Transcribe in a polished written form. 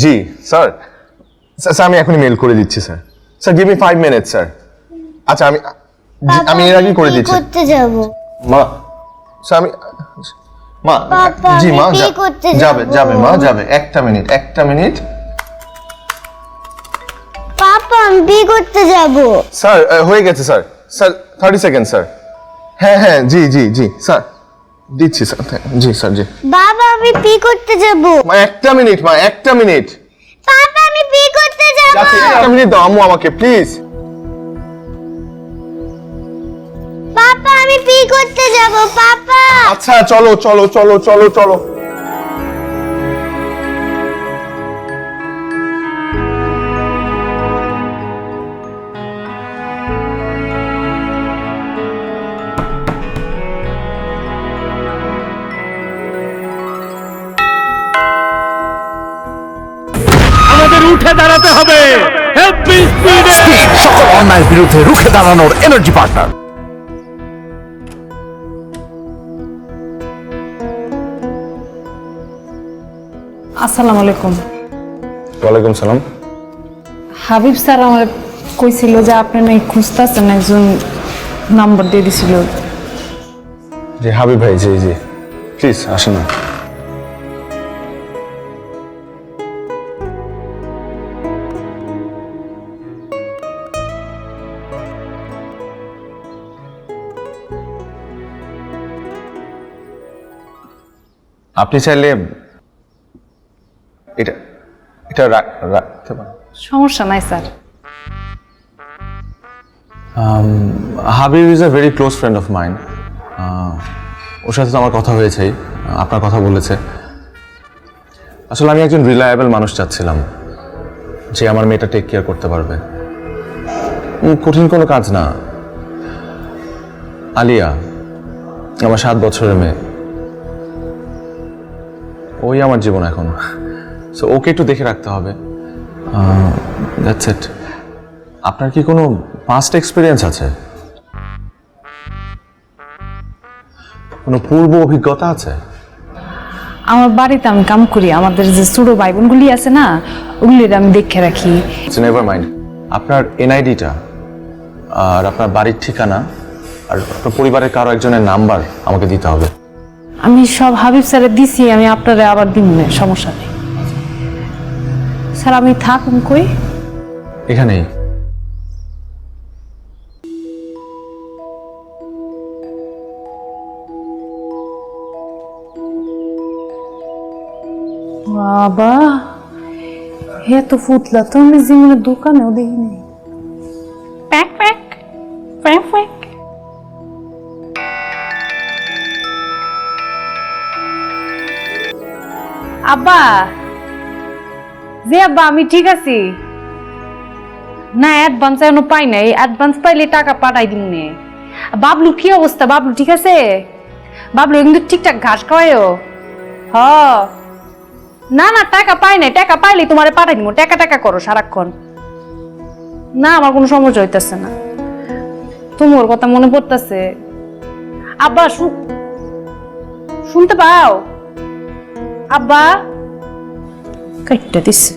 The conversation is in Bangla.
জি স্যার, স্যার আমি এখনই মেল করে দিচ্ছি sir. Sir give me 5 minutes sir. আচ্ছা আমি এর আগেই করে দিচ্ছি। করতে যাব মা স্যার মা পাপা, জি মা আমি কি করতে যাবে যাবো? যাবে মা যাবে, একটা মিনিট। পাপা আমি বিয়ে করতে যাব স্যার হয়ে গেছে স্যার। Sir 30 second sir. হ্যাঁ জি স্যার দিচ্ছি স্যার। জি স্যার জি। বাবা আমি বিয়ে করতে যাব মা একটা মিনিট। পাপা আমি বিয়ে করতে যাব যাচ্ছি, একটা মিনিট দাও আম্মু আমাকে প্লিজ। পাপা আমি বিয়ে করতে যাব পাপা আচ্ছা চলো। আমাদের উঠে দাঁড়াতে হবে হেভি স্পিডে। সকল অন্যায়ের বিরুদ্ধে রুখে দাঁড়ানোর এনার্জি পার্টনার। আসসালামু আলাইকুম। ওয়ালাইকুম সালাম। হাবিব স্যার আমার কইছিল যে আপনি নাকি খুঁজতেছেন, একজন নাম্বার দিয়ে দিছিল। জি হাবিব ভাই, জি প্লিজ আসেন না। আপনি চাইলে এটা রাখতে পারেন। সমস্যা নাই sir. Habib is a very close friend of mind. ওর সাথে তো আমার কথা হয়েছেই, আপনার কথা বলেছে। আসলে আমি একজন রিলায়েবল মানুষ চাচ্ছিলাম, যে আমার মেয়েটা টেক কেয়ার করতে পারবে। কঠিন কোনো কাজ না। আলিয়া আমার 7 বছরের মেয়ে, ওই আমার জীবন এখন। সো ওকে একটু দেখে রাখতে হবে। That's it. আপনার কি কোনো পাস্ট এক্সপিরিয়েন্স আছে? কোনো পূর্ব অভিজ্ঞতা আছে? আমার বাড়িতে আমি কাম করি, আমাদের যে ছোট ভাই বোনগুলি আছে না, ওগুলির আমি দেখে রাখি। নেভার মাইন্ড, আপনার এনআইডিটা আর আপনার বাড়ির ঠিকানা আর আপনার পরিবারের কারো একজনের নাম্বার আমাকে দিতে হবে। আমি সব হাবিব স্যারের দিছি, আমি আপনারে আবার দিন না, সমস্যা নেই স্যার। আমি থাকুন কই? এখানেই। বাবা হে তো ফুটলা, তো আমি জীবনের দোকানেও দেখি নাই। Pack pack pack pack. আব্বা যে আব্বা আমি ঠিক আছি না, অ্যাডভান্স এখনো পাই নাই। অ্যাডভান্স পাইলে টাকা পাঠাই দিন নে। বাবলু কি অবস্থা? বাবলু ঠিক আছে? বাবলু কিন্তু ঠিকঠাক ঘাস খাওয়ায়ও? হ না টাকা পাই নাই, টাকা পাইলে তোমারে পাঠাই দিব। টাকা করো সারাক্ষণ। না আমার কোনো সমস্যা হইতেছে না, তোমার কথা মনে পড়তেছে। আব্বা শুনতে পাও? আব্বা কাইটটা দিচ্ছে।